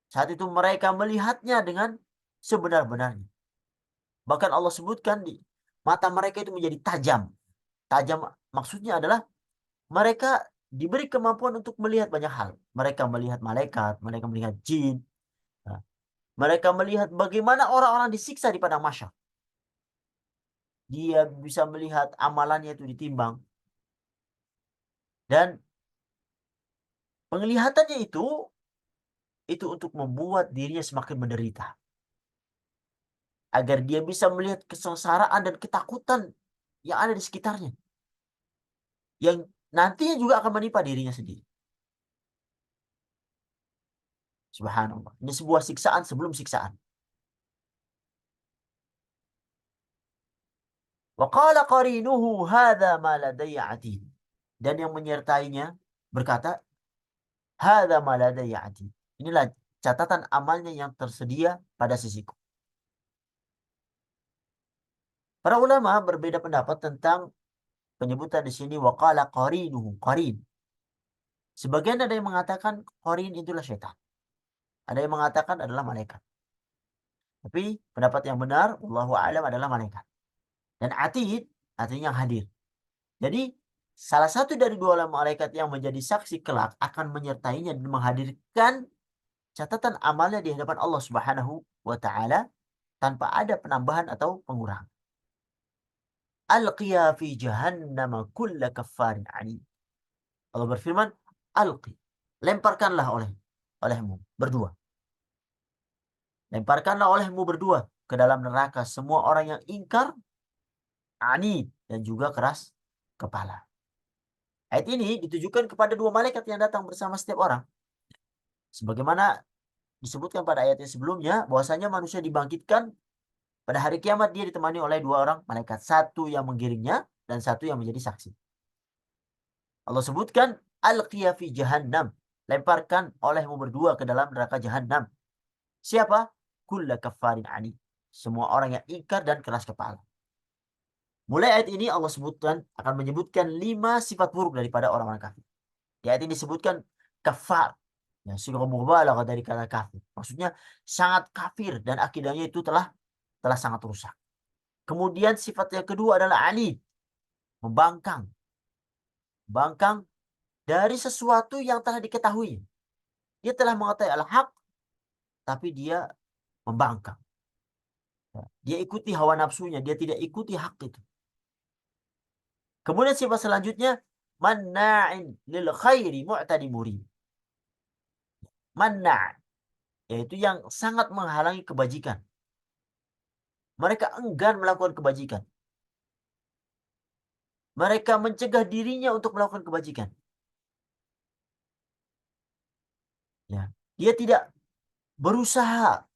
Saat itu mereka melihatnya dengan sebenar-benarnya. Bahkan Allah sebutkan di mata mereka itu menjadi tajam. Tajam maksudnya adalah mereka diberi kemampuan untuk melihat banyak hal. Mereka melihat malaikat, mereka melihat jin. Mereka melihat bagaimana orang-orang disiksa di padang mahsyar. Dia bisa melihat amalannya itu ditimbang. Dan penglihatannya itu untuk membuat dirinya semakin menderita. Agar dia bisa melihat kesengsaraan dan ketakutan yang ada di sekitarnya. yang nantinya juga akan menimpa dirinya sendiri. Subhanallah. Ini sebuah siksaan sebelum siksaan. Wa qala qarinuhu hadza ma ladayya atid. Dan yang menyertainya berkata, hadza ma ladayya atid. Inilah catatan amalnya yang tersedia pada sisiku. Para ulama berbeda pendapat tentang penyebutan di sini waqala qarinuhu, qarin. Sebagian ada yang mengatakan qarin itulah syaitan. Ada yang mengatakan adalah malaikat. Tapi pendapat yang benar, wallahu a'lam, adalah malaikat. Dan atid artinya yang hadir. Jadi salah satu dari dua malaikat yang menjadi saksi kelak akan menyertainya dan menghadirkan catatan amalnya di hadapan Allah Subhanahu wa taala tanpa ada penambahan atau pengurangan. Alqiya fi jahannam kulla kaffarin anid. Allah berfirman, alqi, lemparkanlah olehmu berdua. Lemparkanlah olehmu berdua ke dalam neraka semua orang yang ingkar, anid, dan juga keras kepala. Ayat ini ditujukan kepada dua malaikat yang datang bersama setiap orang. Sebagaimana disebutkan pada ayat yang sebelumnya, bahwasanya manusia dibangkitkan pada hari kiamat, dia ditemani oleh dua orang malaikat. Satu yang menggiringnya dan satu yang menjadi saksi. Allah sebutkan, alqiya fi jahannam. Lemparkan olehmu berdua ke dalam neraka jahannam. Siapa? Kulla kaffarin ani. Semua orang yang ingkar dan keras kepala. Mulai ayat ini Allah sebutkan, akan menyebutkan 5 sifat buruk daripada orang-orang kafir. Di ayat ini disebutkan kafar. Ya, surah mubalaghah dari kata kafir. Maksudnya sangat kafir dan akidahnya itu telah sangat rusak. Kemudian sifat yang kedua adalah anid, membangkang. Bangkang dari sesuatu yang telah diketahui. Dia telah mengetahui al-haq, tapi dia membangkang. Dia ikuti hawa nafsunya, dia tidak ikuti hak itu. Kemudian sifat selanjutnya, manna'in lil khairi mu'tadi murib. Manna', yaitu yang sangat menghalangi kebajikan. Mereka enggan melakukan kebajikan. Mereka mencegah dirinya untuk melakukan kebajikan. Ya. Dia tidak berusaha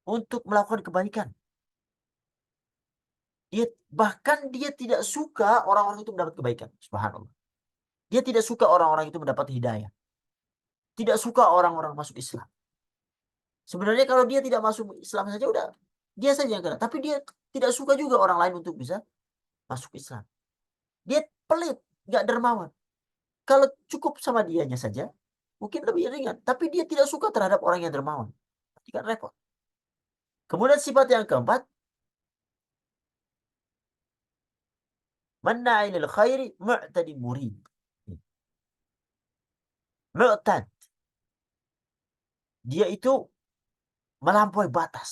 untuk melakukan kebaikan. Bahkan dia tidak suka orang-orang itu mendapat kebaikan. Subhanallah. Dia tidak suka orang-orang itu mendapat hidayah. Tidak suka orang-orang masuk Islam. Sebenarnya kalau dia tidak masuk Islam saja udah dia saja yang kena. Tapi dia tidak suka juga orang lain untuk bisa masuk Islam. Dia pelit, nggak dermawan. Kalau cukup sama dianya saja, mungkin lebih ringan. Tapi dia tidak suka terhadap orang yang dermawan. Nanti kan repot. Kemudian sifat yang keempat, manna'in lil khairi mu'tadi murid. Mu'tad. Dia itu melampaui batas.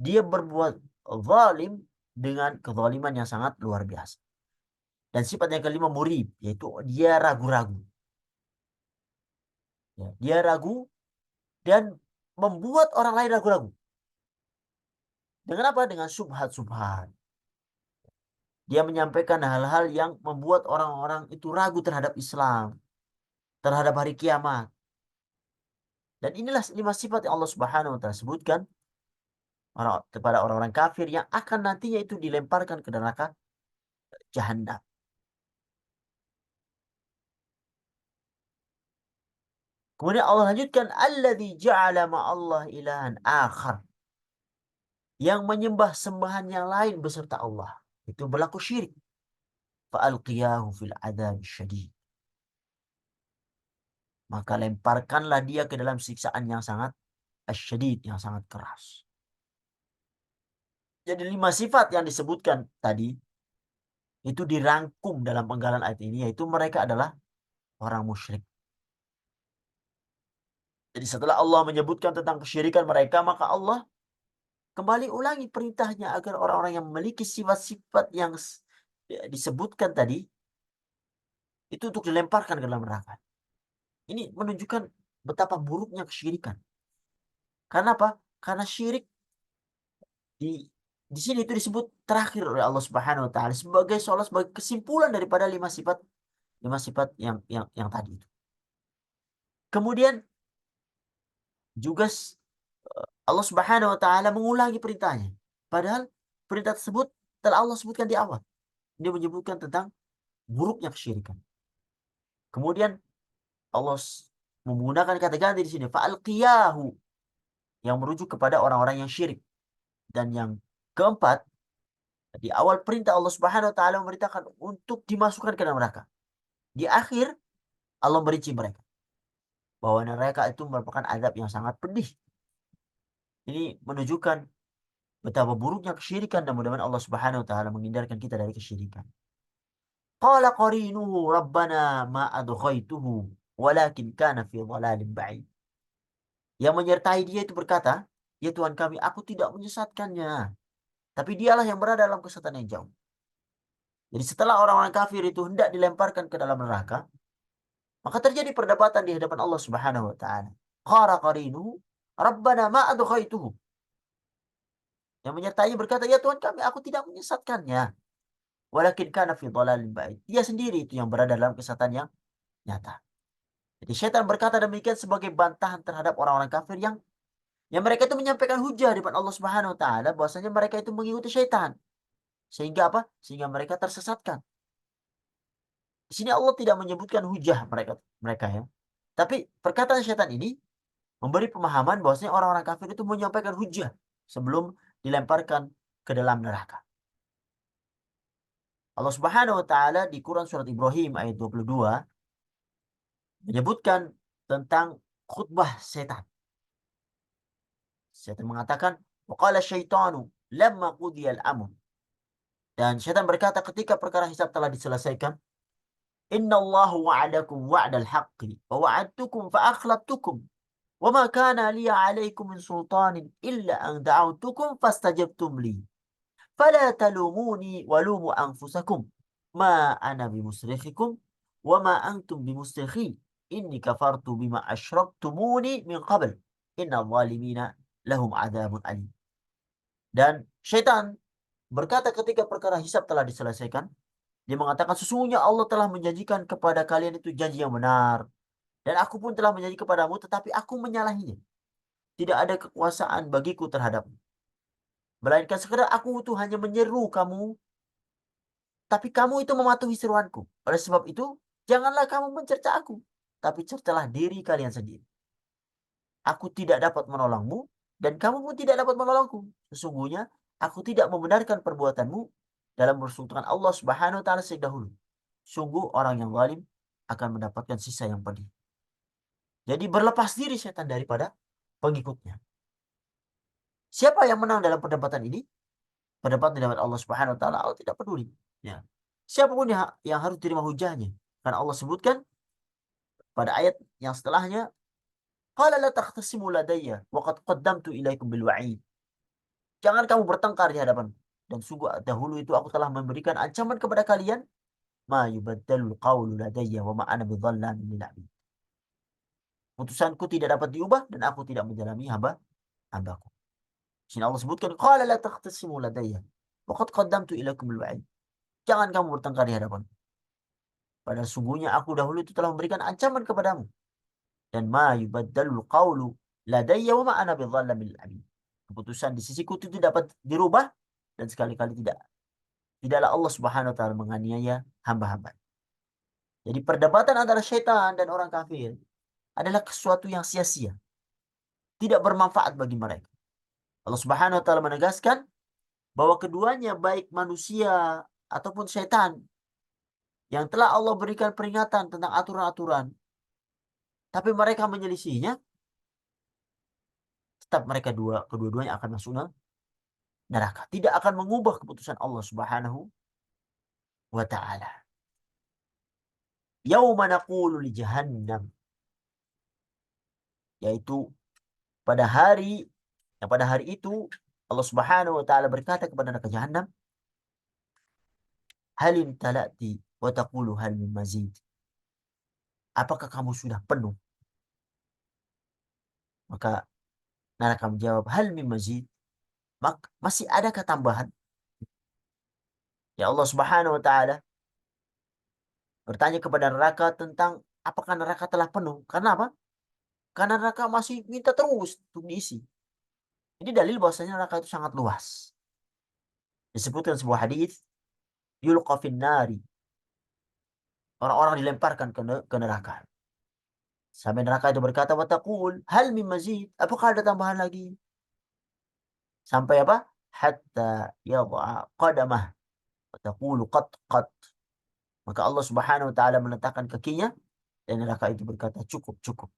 Dia berbuat zalim dengan kezaliman yang sangat luar biasa. Dan sifat yang kelima murib, yaitu dia ragu-ragu. Ya, dia ragu dan membuat orang lain ragu-ragu. Dengan apa? Dengan subhat-subhat. Dia menyampaikan hal-hal yang membuat orang-orang itu ragu terhadap Islam, terhadap hari kiamat. Dan inilah 5 sifat yang Allah Subhanahu wa taala sebutkan kepada orang-orang kafir yang akan nantinya itu dilemparkan ke neraka jahanam. Kemudian Allah lanjutkan, alladzi ja'ala ma'allah ilahan akhar. Yang menyembah sembahan yang lain beserta Allah. Itu berlaku syirik. Fa'alqiyahu fil adzab syadid. Maka lemparkanlah dia ke dalam siksaan yang sangat syadid, yang sangat keras. Jadi 5 sifat yang disebutkan tadi itu dirangkum dalam penggalan ayat ini, yaitu mereka adalah orang musyrik. Jadi setelah Allah menyebutkan tentang kesyirikan mereka, maka Allah kembali ulangi perintahnya agar orang-orang yang memiliki sifat-sifat yang disebutkan tadi itu untuk dilemparkan ke dalam neraka. Ini menunjukkan betapa buruknya kesyirikan. Karena apa? Karena syirik Di sini itu disebut terakhir oleh Allah Subhanahu wa taala sebagai seolah sebagai kesimpulan daripada lima sifat yang tadi itu. Kemudian juga Allah Subhanahu wa taala mengulangi perintahnya. Padahal perintah tersebut telah Allah sebutkan di awal. Dia menyebutkan tentang buruknya kesyirikan. Kemudian Allah menggunakan kata ganti di sini fa'alqiyahu yang merujuk kepada orang-orang yang syirik. Dan yang keempat, di awal perintah Allah Subhanahu wa taala memerintahkan untuk dimasukkan ke dalam neraka. Di akhir Allah merinci mereka bahwa neraka itu merupakan azab yang sangat pedih. Ini menunjukkan betapa buruknya kesyirikan dan mudah-mudahan Allah Subhanahu wa taala menghindarkan kita dari kesyirikan. Qala qarinuhu rabbana ma adghaituhu walakin kana fi dhalalin ba'id. Yang menyertai dia itu berkata, "Ya Tuhan kami, aku tidak menyesatkannya, tapi dialah yang berada dalam kesesatan yang jauh." Jadi setelah orang-orang kafir itu hendak dilemparkan ke dalam neraka, maka terjadi perdebatan di hadapan Allah Subhanahu wa taala. Qala qarinuhu rabbana ma adghaituhu. Yang menyertai berkata, "Ya Tuhan kami, aku tidak menyesatkannya. Walakin kana fi dhalalin ba'id." Dia sendiri itu yang berada dalam kesesatan yang nyata. Jadi syaitan berkata demikian sebagai bantahan terhadap orang-orang kafir yang mereka itu menyampaikan hujah di depan Allah Subhanahu wa taala bahwasanya mereka itu mengikuti syaitan. Sehingga apa? Sehingga mereka tersesatkan. Di sini Allah tidak menyebutkan hujah mereka ya. Tapi perkataan syaitan ini memberi pemahaman bahwasanya orang-orang kafir itu menyampaikan hujah sebelum dilemparkan ke dalam neraka. Allah Subhanahu wa taala di Quran surat Ibrahim ayat 22 menyebutkan tentang khutbah setan. Setan mengatakan, "Waqala syaitanu lamma qudiyal amr." Dan setan berkata ketika perkara hisab telah diselesaikan, "Innallahu wa'adakum wa'dal haqqi wa wa'adtukum fa akhlaftukum wa ma kana li 'alaikum min sultanin illa an da'awtukum fastajabtum li. Fala talumuni wa lumu anfusakum ma ana bimusrikhikum wa ma antum bimusrikhi inni kafartu bima asyraktumuni min qabl inna zalimina lahum adzabun alim." Dan syaitan berkata ketika perkara hisab telah diselesaikan, dia mengatakan sesungguhnya Allah telah menjanjikan kepada kalian itu janji yang benar. Dan aku pun telah menjanji kepadamu tetapi aku menyalahinya. Tidak ada kekuasaan bagiku terhadapmu. Melainkan sekedar aku itu hanya menyeru kamu, tapi kamu itu mematuhi seruanku. Oleh sebab itu, janganlah kamu mencerca aku, tapi cercalah diri kalian sendiri. Aku tidak dapat menolongmu, dan kamu pun tidak dapat menolongku. Sesungguhnya, aku tidak membenarkan perbuatanmu dalam bersekutukan Allah Subhanahu wa taala sejak dahulu. Sungguh orang yang zalim akan mendapatkan sisa yang pedih. Jadi berlepas diri setan daripada pengikutnya. Siapa yang menang dalam perdebatan ini? Perdebatan dengan Allah Subhanahu wa taala, Allah tidak peduli. Ya. Siapapun yang harus terima hujahnya. Karena Allah sebutkan pada ayat yang setelahnya, "Qala la takhtasimu ladayya wa qad qaddamtu ilaikum bil wa'id." Jangan kamu bertengkar di hadapan. Dan sungguh dahulu itu aku telah memberikan ancaman kepada kalian, ma yubaddalul qawlu ladayya wa ma ana bidhallamin lil 'abid. Putusanku tidak dapat diubah dan aku tidak menjalani hambaku. Sini Allah sebutkan, qala la takhtasimu ladayya wa qad qaddamtu ilaikum bil wa'id. Jangan kamu bertengkar di hadapan. Padahal sungguhnya aku dahulu itu telah memberikan ancaman kepadamu. Dan ma yubaddalul qawlu ladayya wa ma ana bidhallamin lil 'abid. Keputusan di sisiku itu tidak dapat dirubah dan sekali-kali tidaklah Allah Subhanahu wa taala menganiaya hamba-hamba. Jadi perdebatan antara syaitan dan orang kafir adalah sesuatu yang sia-sia, tidak bermanfaat bagi mereka. Allah Subhanahu wa taala menegaskan bahwa keduanya baik manusia ataupun syaitan yang telah Allah berikan peringatan tentang aturan-aturan, tapi mereka menyelisihinya, tetap mereka kedua-duanya akan masuk neraka. Tidak akan mengubah keputusan Allah Subhanahu wa taala. Yauma naqulu li jahannam, yaitu pada hari pada hari itu Allah Subhanahu wa taala berkata kepada neraka jahanam, "Halim talati wa taqulu hal min mazid." Apakah kamu sudah penuh? Maka neraka menjawab, "Hal min mazid?" masih adakah tambahan? Ya Allah Subhanahu wa taala bertanya kepada neraka tentang apakah neraka telah penuh. Karena apa? Karena neraka masih minta terus untuk diisi. Ini dalil bahwasanya neraka itu sangat luas. Disebutkan sebuah hadis, yulqa nari. Orang-orang dilemparkan ke neraka. Sampai neraka itu berkata, wa taqul hal min mazid? Apakah ada tambahan lagi? Sampai apa? Hatta yad'a qadamah wa taqulu qad qad. Maka Allah Subhanahu wa taala meletakkan kakinya dan neraka itu berkata cukup cukup.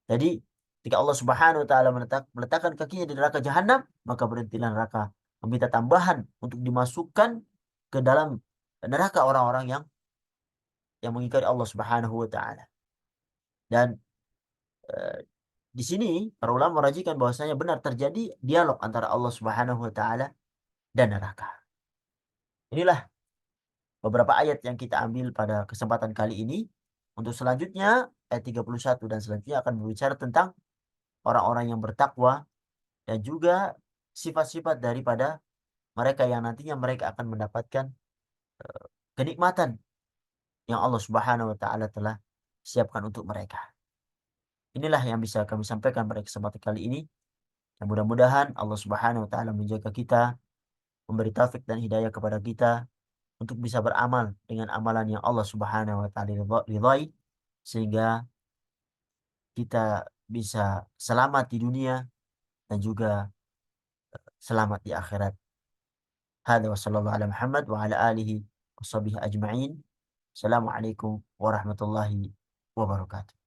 Jadi ketika Allah Subhanahu wa taala meletakkan kakinya di neraka jahanam, maka berhentilah neraka meminta tambahan untuk dimasukkan ke dalam neraka orang-orang yang mengingkari Allah Subhanahu wa taala. Dan eh, di sini para ulama merajikan bahwasanya benar terjadi dialog antara Allah Subhanahu wa taala dan neraka. Inilah beberapa ayat yang kita ambil pada kesempatan kali ini. Untuk selanjutnya ayat 31 dan selanjutnya akan berbicara tentang orang-orang yang bertakwa dan juga sifat-sifat daripada mereka yang nantinya mereka akan mendapatkan kenikmatan yang Allah Subhanahu wa taala telah siapkan untuk mereka. Inilah yang bisa kami sampaikan pada kesempatan kali ini. Dan mudah-mudahan Allah Subhanahu wa taala menjaga kita, memberi taufik dan hidayah kepada kita untuk bisa beramal dengan amalan yang Allah Subhanahu wa taala ridhai sehingga kita bisa selamat di dunia dan juga selamat di akhirat. Hada wa sallallahu ala Muhammad wa ala alihi wa sahbihi ajma'in. Assalamualaikum warahmatullahi wabarakatuh.